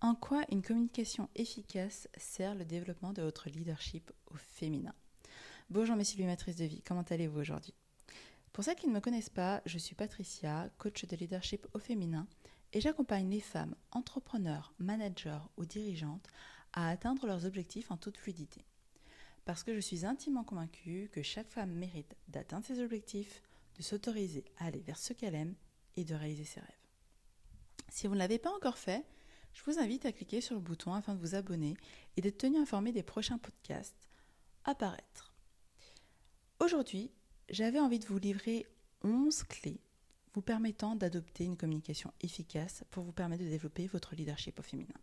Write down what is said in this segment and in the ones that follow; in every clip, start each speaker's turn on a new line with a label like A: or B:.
A: En quoi une communication efficace sert le développement de votre leadership au féminin? Bonjour mes matrices de vie, comment allez-vous aujourd'hui? Pour celles qui ne me connaissent pas, je suis Patricia, coach de leadership au féminin et j'accompagne les femmes entrepreneurs, managers ou dirigeantes à atteindre leurs objectifs en toute fluidité. Parce que je suis intimement convaincue que chaque femme mérite d'atteindre ses objectifs, de s'autoriser à aller vers ce qu'elle aime et de réaliser ses rêves. Si vous ne l'avez pas encore fait, je vous invite à cliquer sur le bouton afin de vous abonner et d'être tenu informé des prochains podcasts à paraître. Aujourd'hui, j'avais envie de vous livrer 11 clés vous permettant d'adopter une communication efficace pour vous permettre de développer votre leadership au féminin.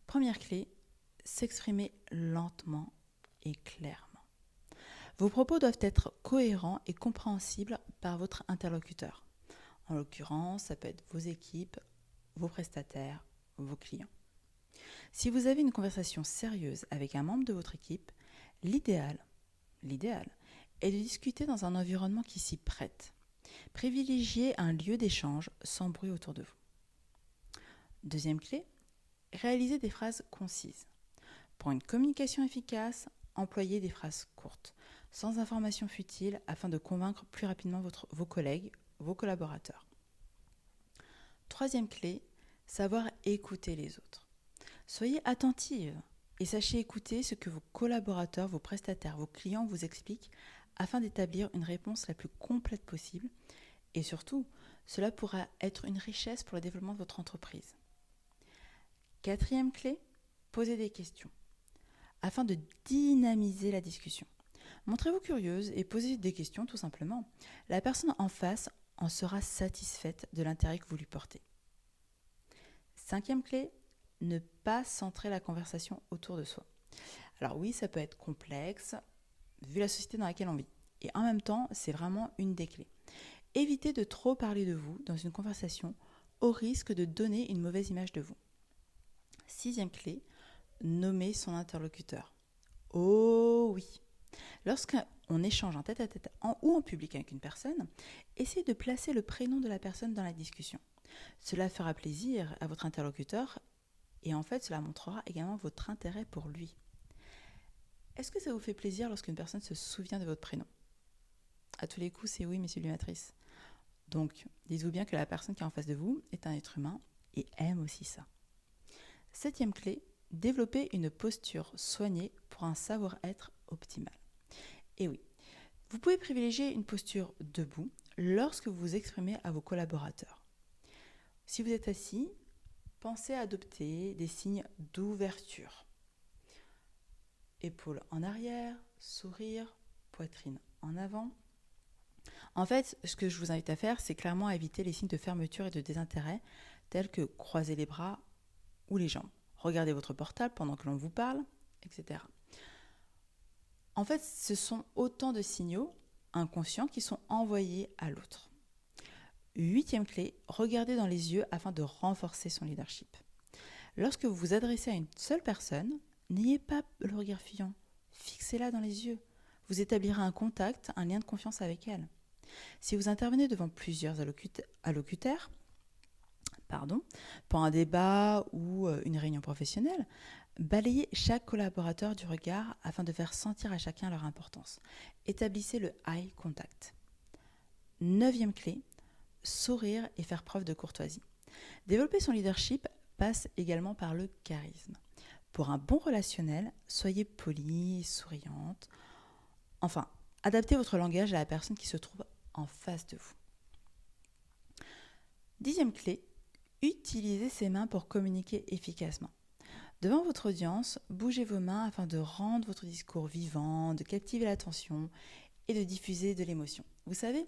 A: Première clé, s'exprimer lentement et clairement. Vos propos doivent être cohérents et compréhensibles par votre interlocuteur. En l'occurrence, ça peut être vos équipes, vos prestataires, vos clients. Si vous avez une conversation sérieuse avec un membre de votre équipe, l'idéal est de discuter dans un environnement qui s'y prête. Privilégiez un lieu d'échange sans bruit autour de vous. Deuxième clé, réalisez des phrases concises. Pour une communication efficace, employez des phrases courtes, sans informations futiles afin de convaincre plus rapidement vos collègues, vos collaborateurs. Troisième clé, savoir écouter les autres. Soyez attentive et sachez écouter ce que vos collaborateurs, vos prestataires, vos clients vous expliquent afin d'établir une réponse la plus complète possible. Et surtout, cela pourra être une richesse pour le développement de votre entreprise. Quatrième clé, posez des questions afin de dynamiser la discussion. Montrez-vous curieuse et posez des questions tout simplement. La personne en face en sera satisfaite de l'intérêt que vous lui portez. Cinquième clé, ne pas centrer la conversation autour de soi. Alors oui, ça peut être complexe vu la société dans laquelle on vit. Et en même temps, c'est vraiment une des clés. Évitez de trop parler de vous dans une conversation au risque de donner une mauvaise image de vous. Sixième clé, nommer son interlocuteur. Oh oui! Lorsqu'on échange en tête-à-tête ou en public avec une personne, essayez de placer le prénom de la personne dans la discussion. Cela fera plaisir à votre interlocuteur et en fait, cela montrera également votre intérêt pour lui. Est-ce que ça vous fait plaisir lorsqu'une personne se souvient de votre prénom? À tous les coups, c'est oui, mes matrices. Donc, dites-vous bien que la personne qui est en face de vous est un être humain et aime aussi ça. Septième clé, développer une posture soignée pour un savoir-être optimal. Et oui, vous pouvez privilégier une posture debout lorsque vous vous exprimez à vos collaborateurs. Si vous êtes assis, pensez à adopter des signes d'ouverture. Épaules en arrière, sourire, poitrine en avant. En fait, ce que je vous invite à faire, c'est clairement à éviter les signes de fermeture et de désintérêt, tels que croiser les bras ou les jambes. Regardez votre portable pendant que l'on vous parle, etc. En fait, ce sont autant de signaux inconscients qui sont envoyés à l'autre. Huitième clé, regardez dans les yeux afin de renforcer son leadership. Lorsque vous vous adressez à une seule personne, n'ayez pas le regard fuyant, fixez-la dans les yeux. Vous établirez un contact, un lien de confiance avec elle. Si vous intervenez devant plusieurs allocuteurs, pour un débat ou une réunion professionnelle, balayez chaque collaborateur du regard afin de faire sentir à chacun leur importance. Établissez le eye contact. Neuvième clé, sourire et faire preuve de courtoisie. Développer son leadership passe également par le charisme. Pour un bon relationnel, soyez polie, souriante. Enfin, adaptez votre langage à la personne qui se trouve en face de vous. Dixième clé, utilisez ses mains pour communiquer efficacement. Devant votre audience, bougez vos mains afin de rendre votre discours vivant, de captiver l'attention et de diffuser de l'émotion. Vous savez,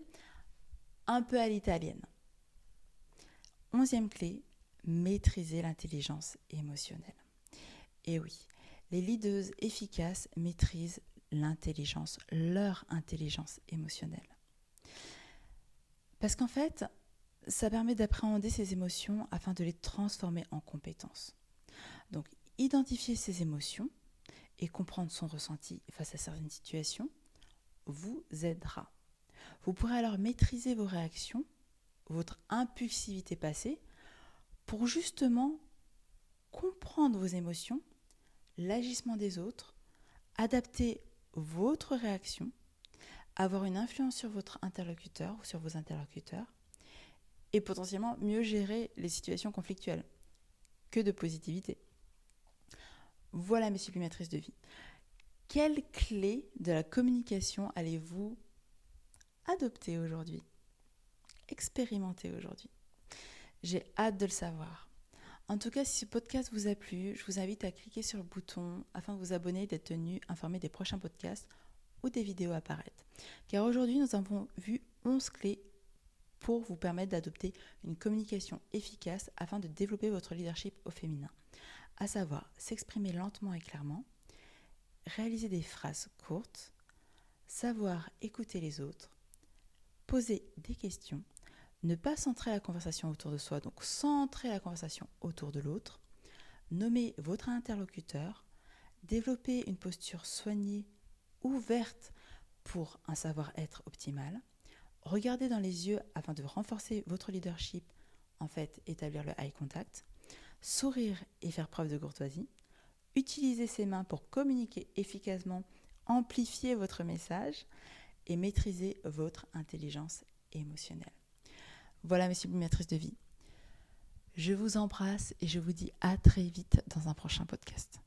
A: un peu à l'italienne. Onzième clé, maîtriser l'intelligence émotionnelle. Et oui, les leaders efficaces maîtrisent leur intelligence émotionnelle. Parce qu'en fait, ça permet d'appréhender ces émotions afin de les transformer en compétences. Donc, identifier ces émotions et comprendre son ressenti face à certaines situations vous aidera. Vous pourrez alors maîtriser vos réactions, votre impulsivité passée, pour justement comprendre vos émotions, l'agissement des autres, adapter votre réaction, avoir une influence sur votre interlocuteur ou sur vos interlocuteurs et potentiellement mieux gérer les situations conflictuelles. Que de positivité. Voilà mes sublimatrices de vie. Quelle clé de la communication allez-vous adopter aujourd'hui? Expérimenter aujourd'hui? J'ai hâte de le savoir. En tout cas, si ce podcast vous a plu, je vous invite à cliquer sur le bouton afin de vous abonner et d'être tenu informé des prochains podcasts ou des vidéos apparaître. Car aujourd'hui, nous avons vu 11 clés pour vous permettre d'adopter une communication efficace afin de développer votre leadership au féminin. À savoir, s'exprimer lentement et clairement, réaliser des phrases courtes, savoir écouter les autres, poser des questions, ne pas centrer la conversation autour de soi, donc centrer la conversation autour de l'autre, nommer votre interlocuteur, développer une posture soignée, ouverte pour un savoir-être optimal, regarder dans les yeux afin de renforcer votre leadership, en fait établir le eye contact, sourire et faire preuve de courtoisie, utiliser ses mains pour communiquer efficacement, amplifier votre message et maîtriser votre intelligence émotionnelle. Voilà mes sublimatrices de vie. Je vous embrasse et je vous dis à très vite dans un prochain podcast.